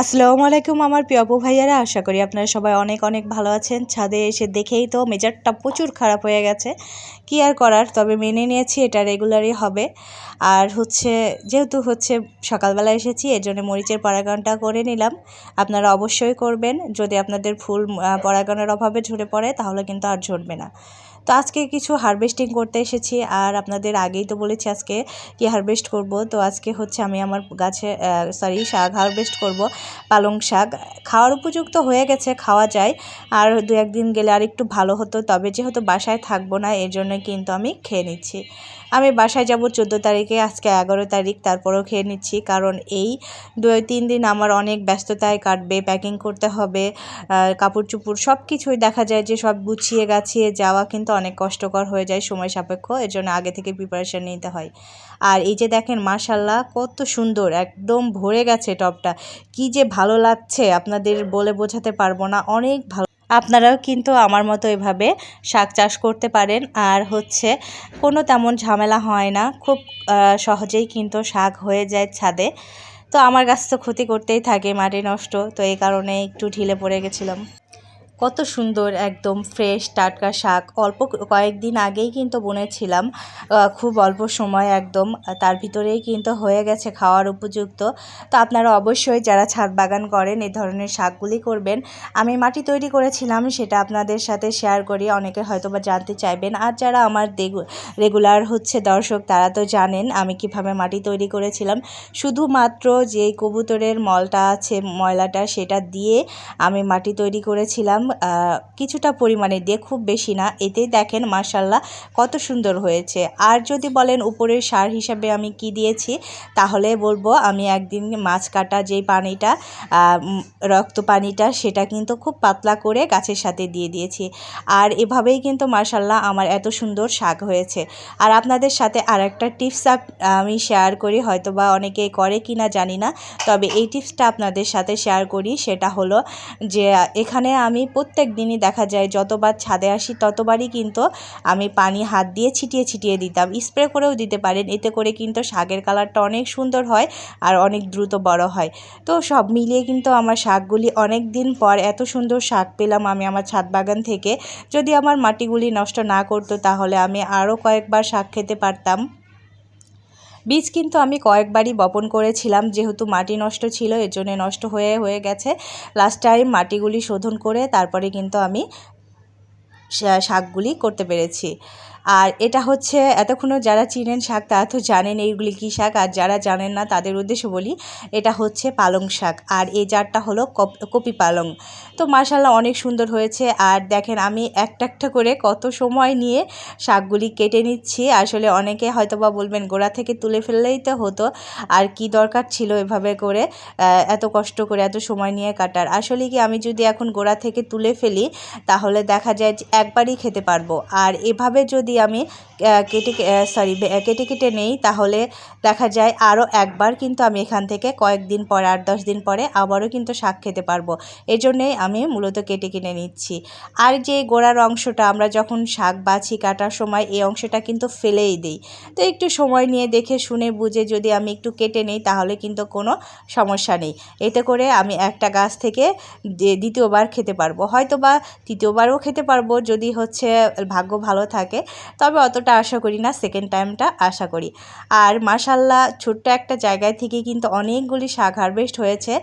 আসসালামু আলাইকুম আমার প্রিয় আপু ভাইয়ারা, আশা করি আপনারা সবাই অনেক অনেক ভালো আছেন। ছাদে এসে দেখেই তো মেজাজটা প্রচুর খারাপ হয়ে গেছে, কি আর করার, তবে মেনে নিয়েছি, এটা রেগুলারই হবে। আর যেহেতু সকালবেলা এসেছি, এর জন্য মরিচের পরাগানটা করে নিলাম। আপনারা অবশ্যই করবেন, যদি আপনাদের ফুল পরাগানের অভাবে ঝরে পড়ে তাহলে কিন্তু আর ঝরবে না। তো আজকে কিছু হারভেস্টিং করতে এসেছি, আর আপনাদের আগেই তো বলেছি আজকে কি হারভেস্ট করব। তো আজকে আমি আমার গাছে শাক হারভেস্ট করব। পালং শাক খাওয়ার উপযুক্ত হয়ে গেছে, খাওয়া যায়, আর দু একদিন গেলে আর একটু ভালো হতো, তবে যেহেতু বাসায় থাকবো না এর জন্য কিন্তু আমি খেয়ে নিচ্ছি। আমি বাসায় যাব 14 তারিখে, আজকে 11 তারিখ, তারপরেও খেয়ে নিচ্ছি, কারণ এই 2-3 দিন আমার অনেক ব্যস্ততায় কাটবে। প্যাকিং করতে হবে, কাপড় চোপড় সব কিছুই দেখা যায় যে সব গুছিয়ে গাছিয়ে যাওয়া কিন্তু অনেক কষ্টকর হয়ে যায়, সময় সাপেক্ষ, এর জন্য আগে থেকে প্রিপারেশন নিতে হয়। আর এই যে দেখেন মাশাল্লাহ কত সুন্দর, একদম ভরে গেছে টবটা, কি যে ভালো লাগছে আপনাদের বলে বোঝাতে পারবো না, অনেক ভালো। আপনারাও কিন্তু আমার মতো এভাবে শাক চাষ করতে পারেন, আর কোনো তেমন ঝামেলা হয় না, খুব সহজেই কিন্তু শাক হয়ে যায় ছাদে। তো আমার গাছ তো ক্ষতি করতেই থাকে, মাটি নষ্ট, তো এই কারণে একটু ঢিলে পড়ে গেছিলাম। কত সুন্দর একদম ফ্রেশ টাটকা শাক, অল্প কয়েকদিন আগেই কিন্তু বুনেছিলাম, খুব অল্প সময় একদম, তার ভিতরেই কিন্তু হয়ে গেছে খাওয়ার উপযুক্ত। তো আপনারা অবশ্যই যারা ছাদ বাগান করেন এই ধরনের শাকগুলি করবেন। আমি মাটি তৈরি করেছিলাম, সেটা আপনাদের সাথে শেয়ার করি, অনেকে হয়তো বা জানতে চাইবেন, আর যারা আমার রেগুলার দর্শক তারা তো জানেন আমি কিভাবে মাটি তৈরি করেছিলাম। শুধুমাত্র যে কবুতরের মলটা আছে, ময়লাটা, সেটা দিয়ে আমি মাটি তৈরি করেছিলাম, কিছুটা পরিমাণে দিয়ে, খুব বেশি না। এতেই দেখেন মাশাল্লাহ কত সুন্দর হয়েছে। আর যদি বলেন উপরের সার হিসাবে আমি কি দিয়েছি, তাহলে বলবো আমি একদিন মাছ কাটা যেই পানিটা, রক্ত পানিটা, সেটা কিন্তু খুব পাতলা করে গাছের সাথে দিয়ে দিয়েছি। আর এভাবেই কিন্তু মাশাল্লাহ আমার এত সুন্দর শাক হয়েছে। আর আপনাদের সাথে আর একটা টিপস আমি শেয়ার করি, হয়তো বা অনেকে করে কি না জানি না, তবে এই টিপসটা আপনাদের সাথে শেয়ার করি। সেটা হলো যে এখানে আমি প্রত্যেক দিনই দেখা যায় যতবার ছাদে আসি ততবারই কিন্তু আমি পানি হাত দিয়ে ছিটিয়ে ছিটিয়ে দিতাম, স্প্রে করেও দিতে পারেন, এতে করে কিন্তু শাকের কালারটা অনেক সুন্দর হয় আর অনেক দ্রুত বড় হয়। তো সব মিলিয়ে কিন্তু আমার শাকগুলি অনেক দিন পর এত সুন্দর শাক পেলাম আমি আমার ছাদ বাগান থেকে। যদি আমার মাটিগুলি নষ্ট না করতো তাহলে আমি আরও কয়েকবার শাক খেতে পারতাম। বীজ কিন্তু আমি কয়েকবারই বপন করেছিলাম, যেহেতু মাটি নষ্ট ছিল এর জন্য নষ্ট হয়ে গেছে। লাস্ট টাইম মাটিগুলি শোধন করে তারপরে কিন্তু আমি শাকগুলি করতে পেরেছি। আর এটা এতক্ষণও যারা চিনেন শাক তারা তো জানেন এইগুলি কী শাক, আর যারা জানেন না তাদের উদ্দেশ্যে বলি, এটা পালং শাক, আর এই জারটা হলো কপি পালং। তো মাশাল্লাহ অনেক সুন্দর হয়েছে। আর দেখেন আমি একটা একটা করে কত সময় নিয়ে শাকগুলি কেটে নিচ্ছি। আসলে অনেকে হয়তো বা বলবেন গোড়া থেকে তুলে ফেললেই তো হতো, আর কি দরকার ছিল এভাবে করে এত কষ্ট করে এত সময় নিয়ে কাটার। আসলে কি আমি যদি এখন গোড়া থেকে তুলে ফেলি তাহলে দেখা যায় যে একবারই খেতে পারবো, আর এভাবে যদি আমি কেটে কেটে নেই তাহলে দেখা যায় আরও একবার কিন্তু আমি এখান থেকে কয়েকদিন পরে 8-10 দিন পরে আবারও কিন্তু শাক খেতে পারবো। এজন্যই আমি মূলত কেটে কিনে নিচ্ছি। আর যে গোড়ার অংশটা আমরা যখন শাক বাছি কাটার সময় এই অংশটা কিন্তু ফেলেই দিই। তো একটু সময় নিয়ে দেখে শুনে বুঝে যদি আমি একটু কেটে নিই তাহলে কিন্তু কোনো সমস্যা নেই। এতে করে আমি একটা গাছ থেকে দ্বিতীয়বার খেতে পারবো, হয়তো বা তৃতীয়বারও খেতে পারবো যদি ভাগ্য ভালো থাকে, তবে অতটা আশা করি না, সেকেন্ড টাইমটা আশা করি। আর মাশাল্লাহ ছোট্ট একটা জায়গায় থেকে কিন্তু অনেকগুলি শাক হারভেস্ট হয়েছে,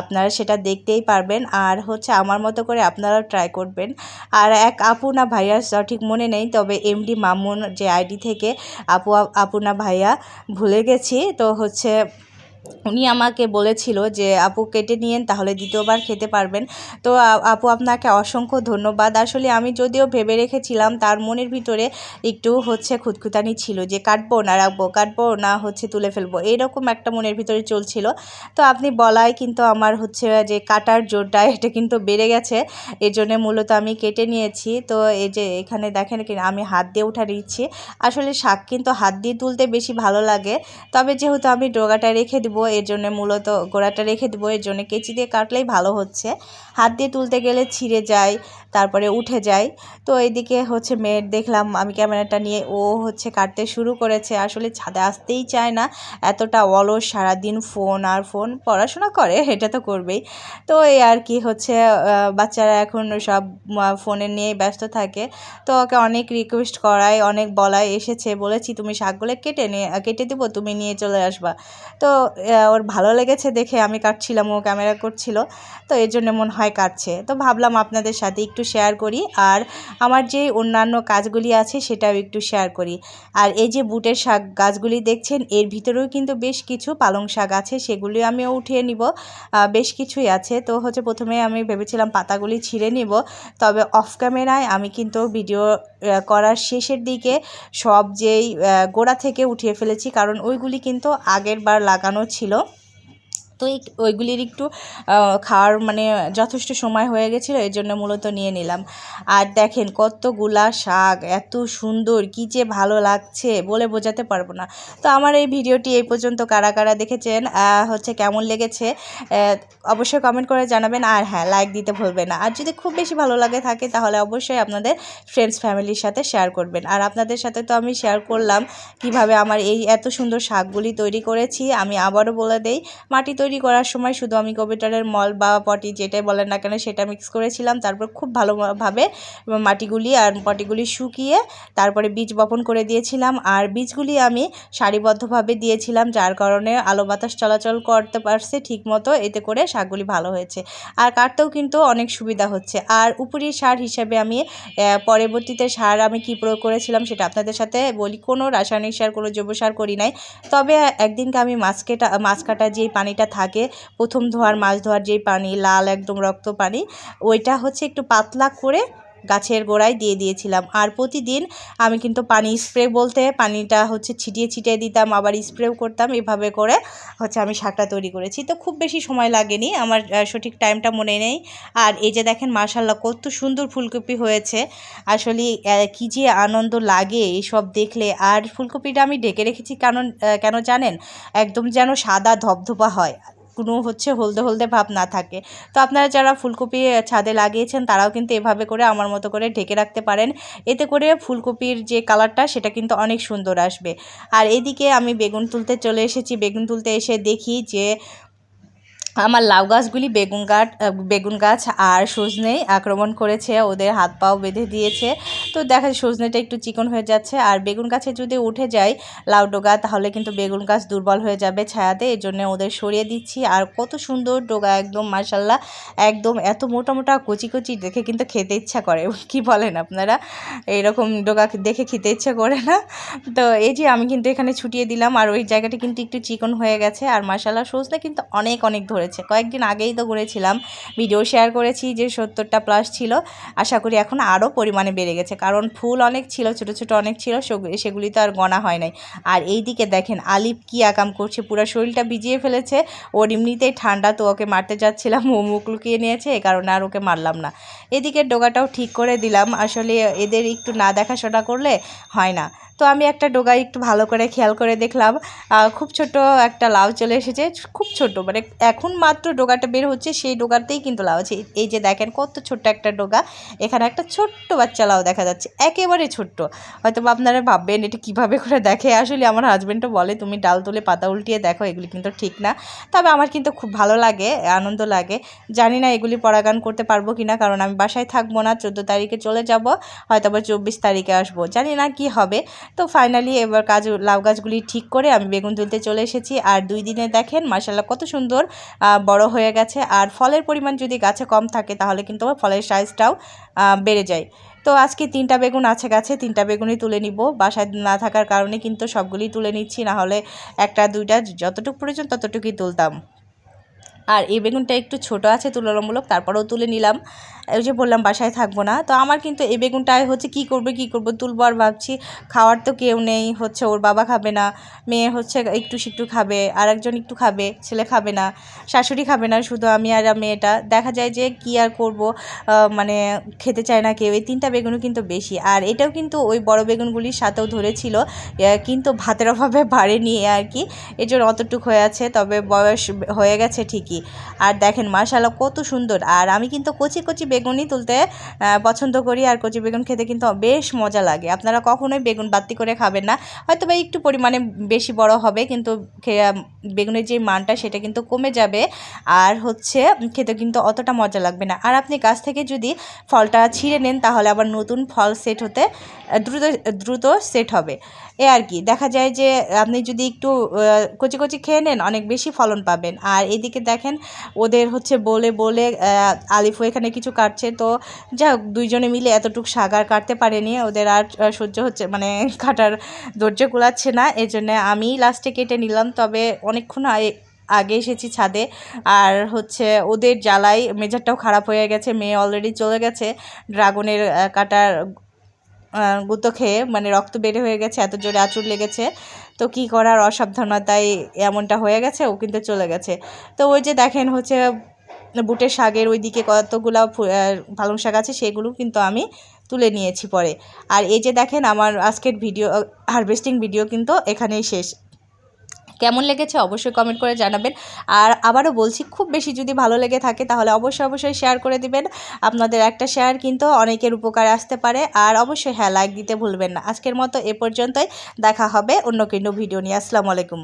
আপনারা সেটা দেখতেই পারবেন। আর আমার মতো করে আপনারাও ট্রাই করবেন। আর এক আপু না ভাইয়া সঠিক মনে নেই, তবে এমডি মামুন যে আইডি থেকে আপু না ভাইয়া ভুলে গেছি, তো উনি আমাকে বলেছিল যে আপু কেটে নিয়েন তাহলে দ্বিতীয়বার খেতে পারবেন। তো আপু আপনাকে অসংখ্য ধন্যবাদ। আসলে আমি যদিও ভেবে রেখেছিলাম, তার মনের ভিতরে একটু খুঁতখুঁতানি ছিল যে কাটবো না রাখবো, কাটবো না তুলে ফেলবো, এইরকম একটা মনের ভিতরে চলছিল। তো আপনি বলায় কিন্তু আমার যে কাটার জোরটা এটা কিন্তু বেড়ে গেছে, এর জন্য মূলত আমি কেটে নিয়েছি। তো এই যে এখানে দেখেন আমি হাত দিয়ে উঠা দিচ্ছি। আসলে শাক কিন্তু হাত দিয়ে তুলতে বেশি ভালো লাগে, তবে যেহেতু আমি ডগাটা রেখে দিব দিব, এর জন্য মূলত গোড়াটা রেখে দেবো, এর জন্য কেচি দিয়ে কাটলেই ভালো হচ্ছে। হাত দিয়ে তুলতে গেলে ছিঁড়ে যায়, তারপরে উঠে যায়। তো এইদিকে হচ্ছে মেয়ের দেখলাম, আমি ক্যামেরাটা নিয়ে ও হচ্ছে কাটতে শুরু করেছে। আসলে ছাদে আসতেই চায় না, এতটা অলস, সারাদিন ফোন আর ফোন। পড়াশোনা করে এটা তো করবেই। তো এই আর কি হচ্ছে, বাচ্চারা এখন সব ফোনে নিয়েই ব্যস্ত থাকে। তো ওকে অনেক রিকোয়েস্ট করায়, অনেক বলায়, এসেছে, বলেছি তুমি শাকগুলো কেটে দেবো, তুমি নিয়ে চলে আসবা। তো ওর ভালো লেগেছে দেখে আমি কাটছিলাম, ও ক্যামেরা করছিল, তো এর জন্য মনে হয় কাটছে। তো ভাবলাম আপনাদের সাথে একটু শেয়ার করি, আর আমার যে অন্যান্য কাজগুলি আছে সেটাও একটু শেয়ার করি। আর এই যে বুটের শাক গাছগুলি দেখছেন, এর ভিতরেও কিন্তু বেশ কিছু পালং শাক আছে, সেগুলি আমিও উঠিয়ে নিব। বেশ কিছুই আছে। তো হচ্ছে প্রথমে আমি ভেবেছিলাম পাতাগুলি ছিঁড়ে নিব, তবে অফ ক্যামেরায় আমি কিন্তু ভিডিও করার শেষের দিকে সব যেই গোড়া থেকে উঠিয়ে ফেলেছি, কারণ ওইগুলি কিন্তু আগের বার লাগানো ছিল। তো ওইগুলির একটু খাওয়ার মানে যথেষ্ট সময় হয়ে গেছিলো, এর জন্য মূলত নিয়ে নিলাম। আর দেখেন কতগুলা শাক, এত সুন্দর, কী যে ভালো লাগছে বলে বোঝাতে পারবো না। তো আমার এই ভিডিওটি এই পর্যন্ত কারা কারা দেখেছেন, হচ্ছে কেমন লেগেছে অবশ্যই কমেন্ট করে জানাবেন। আর হ্যাঁ, লাইক দিতে ভুলবেন না। আর যদি খুব বেশি ভালো লাগে থাকে তাহলে অবশ্যই আপনাদের ফ্রেন্ডস ফ্যামিলির সাথে শেয়ার করবেন। আর আপনাদের সাথে তো আমি শেয়ার করলাম কিভাবে আমার এই এত সুন্দর শাকগুলি তৈরি করেছি। আমি আবারও বলে দেই, মাটি তৈরি করার সময় শুধু আমি কম্পিউটারের মল বা পটি যেটাই বলেন না কেন সেটা মিক্স করেছিলাম। তারপর খুব ভালোভাবে মাটিগুলি আর পটিগুলি শুকিয়ে তারপরে বীজ বপন করে দিয়েছিলাম। আর বীজগুলি আমি সারিবদ্ধভাবে দিয়েছিলাম, যার কারণে আলো বাতাস চলাচল করতে পারছে ঠিক মতো, এতে করে শাকগুলি ভালো হয়েছে। আর কাটতেও কিন্তু অনেক সুবিধা হচ্ছে। আর উপরি সার হিসাবে আমি পরবর্তীতে সার আমি কী প্রয়োগ করেছিলাম সেটা আপনাদের সাথে বলি। কোনো রাসায়নিক সার, কোনো জৈব সার করি নাই। তবে একদিনকে আমি মাছ কাটা যেই পানিটা থাকে, প্রথম ধোয়ার মাছ ধোয়ার যেই পানি, লাল একদম রক্ত পানি, ওইটা হচ্ছে একটু পাতলা করে গাছের গোড়ায় দিয়ে দিয়েছিলাম। আর প্রতিদিন আমি কিন্তু পানি স্প্রে বলতে পানিটা হচ্ছে ছিটিয়ে দিতাম, আবার স্প্রেও করতাম। এভাবে করে হচ্ছে আমি শাকটা তৈরি করেছি। তো খুব বেশি সময় লাগেনি, আমার সঠিক টাইমটা মনে নেই। আর এই যে দেখেন মাশাআল্লাহ কত সুন্দর ফুলকপি হয়েছে। আসলে কী যে আনন্দ লাগে এইসব দেখলে। আর ফুলকপিটা আমি ঢেকে রেখেছি কেন জানেন, একদম যেন সাদা ধবধবা হয়, কোনো হচ্ছে হলদে হলদে ভাব না থাকে। তো আপনারা যারা ফুলকপি ছাদে লাগিয়েছেন তারাও কিন্তু এভাবে করে আমার মতো করে ঢেকে রাখতে পারেন। এতে করে ফুলকপির যে কালারটা সেটা কিন্তু অনেক সুন্দর আসবে। আর এদিকে আমি বেগুন তুলতে চলে এসেছি। বেগুন তুলতে এসে দেখি যে আমার লাউ গাছগুলি বেগুন গাছ আর সজনেই আক্রমণ করেছে, ওদের হাত পাও বেঁধে দিয়েছে। তো দেখা যায় সজনেটা একটু চিকন হয়ে যাচ্ছে। আর বেগুন গাছে যদি উঠে যায় লাউ ডোগা, তাহলে কিন্তু বেগুন গাছ দুর্বল হয়ে যাবে ছায়াতে, এর জন্য ওদের সরিয়ে দিচ্ছি। আর কত সুন্দর ডোগা, একদম মাশাআল্লাহ, একদম এত মোটা মোটা কচি কচি দেখে কিন্তু খেতে ইচ্ছা করে। কি বলেন আপনারা, এইরকম ডোগা দেখে খেতে ইচ্ছা করে না? তো এই যে আমি কিন্তু এখানে ছুটিয়ে দিলাম, আর ওই জায়গাটা কিন্তু একটু চিকন হয়ে গেছে। আর মাশাআল্লাহ সজনে কিন্তু অনেক ধরেছে। কয়েকদিন আগেই তো করেছিলাম, ভিডিও শেয়ার করেছি যে 70টা প্লাস ছিল। আশা করি এখন আরও পরিমাণে বেড়ে গেছে, কারণ ফুল অনেক ছিল, ছোট ছোট অনেক ছিল, সেগুলি তো আর গোনা হয় নাই। আর এই দিকে দেখেন আলিফ কি আকাম করছে, পুরো শরীরটা ভিজিয়ে ফেলেছে। ওর এমনিতেই ঠান্ডা, তো ওকে মারতে যাচ্ছিলাম, ও মুখ লুকিয়ে নিয়েছে, এই কারণে আর ওকে মারলাম না। এদিকে ডোগাটাও ঠিক করে দিলাম। আসলে এদের একটু না দেখাশোনা করলে হয় না। তো আমি একটা ডোগায় একটু ভালো করে খেয়াল করে দেখলাম, খুব ছোট একটা লাউ চলে এসেছে, খুব ছোট, মানে এখন মাত্র ডোগাটা বের হচ্ছে, সেই ডোগাতেই কিন্তু লাউ আছে। এই যে দেখেন কত ছোট্ট একটা ডোগা, এখানে একটা ছোট্ট বাচ্চা লাউ দেখা যাচ্ছে, একেবারে ছোট্ট। হয়তো আপনারা ভাববেন এটা কীভাবে করে দেখে। আসলে আমার হাজব্যান্ডও বলে তুমি ডাল তুলে পাতা উল্টিয়ে দেখো, এগুলি কিন্তু ঠিক না। তবে আমার কিন্তু খুব ভালো লাগে, আনন্দ লাগে। জানি না এগুলি পরাগান করতে পারবো কিনা, কারণ আমি বাসায় থাকবো না, 14 তারিখে চলে যাব, হয়তো আবার 24 তারিখে আসবো, জানি না কি হবে। তো ফাইনালি এবার লাউ গাছগুলি ঠিক করে আমি বেগুন তুলতে চলে এসেছি। আর 2 দিনে দেখেন মাশাআল্লাহ কত সুন্দর বড় হয়ে গেছে। আর ফলের পরিমাণ যদি গাছে কম থাকে তাহলে কিন্তু ফলের সাইজটাও বেড়ে যায়। তো আজকে 3টা বেগুন আছে গাছে, 3টা বেগুনই তুলে নিব। বাসায় না থাকার কারণে কিন্তু সবগুলি তুলে নিচ্ছি, না হলে 1টা 2টা যতটুকু প্রয়োজন ততটুকুই তুলতাম। আর এই বেগুনটা একটু ছোট আছে তুলনামূলক, তারপরেও তুলে নিলাম। ওই যে বললাম বাসায় থাকবো না, তো আমার কিন্তু এই বেগুনটায় হচ্ছে কী করবো তুলবো, আর ভাবছি খাওয়ার তো কেউ নেই, হচ্ছে ওর বাবা খাবে না, মেয়ে হচ্ছে একটু সিট্টু খাবে, আর একজন একটু খাবে, ছেলে খাবে না, শাশুড়ি খাবে না, শুধু আমি আর মেয়েটা। দেখা যায় যে কী আর করবো, মানে খেতে চায় না কেউ। এই 3টা বেগুনও কিন্তু বেশি, আর এটাও কিন্তু ওই বড় বেগুনগুলির সাথেও ধরেছিল, কিন্তু ভাতের অভাবে বাড়েনি আর কি, এই জন্য অতটুকু হয়ে আছে, তবে বয়স হয়ে গেছে ঠিকই। আর দেখেন মাশাআল্লাহ কত সুন্দর। আর আমি কিন্তু কচি কচি বেগুনই তুলতে পছন্দ করি, আর কচি বেগুন খেতে কিন্তু বেশ মজা লাগে। আপনারা কখনোই বেগুন বাত্তি করে খাবেন না, হয়তো বা একটু পরিমাণে বেশি বড় হবে, কিন্তু বেগুনের যে মানটা সেটা কিন্তু কমে যাবে, আর হচ্ছে খেতে কিন্তু অতটা মজা লাগবে না। আর আপনি গাছ থেকে যদি ফলটা ছিঁড়ে নেন তাহলে আবার নতুন ফল সেট হতে দ্রুত সেট হবে। এ আর কি, দেখা যায় যে আপনি যদি একটু কচি কচি খেয়ে নেন অনেক বেশি ফলন পাবেন। আর এদিকে দেখেন ওদের হচ্ছে বলে বলে আলিফও এখানে কিছু কাটছে, তো যা হোক দুইজনে মিলে এতটুকু শাক কাটতে পারেনি, ওদের আর সহ্য হচ্ছে, মানে কাটার ধৈর্য কুলাচ্ছে না, এই জন্যে আমি লাস্টে কেটে নিলাম। তবে অনেকক্ষণ আগে এসেছি ছাদে, আর হচ্ছে ওদের জ্বালাই মেজারটাও খারাপ হয়ে গেছে, মেয়ে অলরেডি চলে গেছে ড্রাগনের কাটার গুঁতো খেয়ে, মানে রক্ত বের হয়ে গেছে, এত জোরে আঁচড় লেগেছে। তো কী করার, অসাবধানতায় এমনটা হয়ে গেছে, ও কিন্তু চলে গেছে। তো ওই যে দেখেন হচ্ছে বুটের শাকের ওইদিকে কতগুলো পালং শাক আছে, সেগুলো কিন্তু আমি তুলে নিয়েছি পরে। আর এই যে দেখেন আমার আজকের ভিডিও হারভেস্টিং ভিডিও কিন্তু এখানেই শেষ। কেমন লেগেছে অবশ্যই কমেন্ট করে জানাবেন। আর আবারও বলছি, খুব বেশি যদি ভালো লেগে থাকে তাহলে অবশ্যই শেয়ার করে দিবেন। আপনাদের একটা শেয়ার কিন্তু অনেকের উপকারে আসতে পারে। আর অবশ্যই হ্যাঁ, লাইক দিতে ভুলবেন না। আজকের মতো এ পর্যন্তই, দেখা হবে অন্য কোনো ভিডিও নিয়ে। আসসালামু আলাইকুম।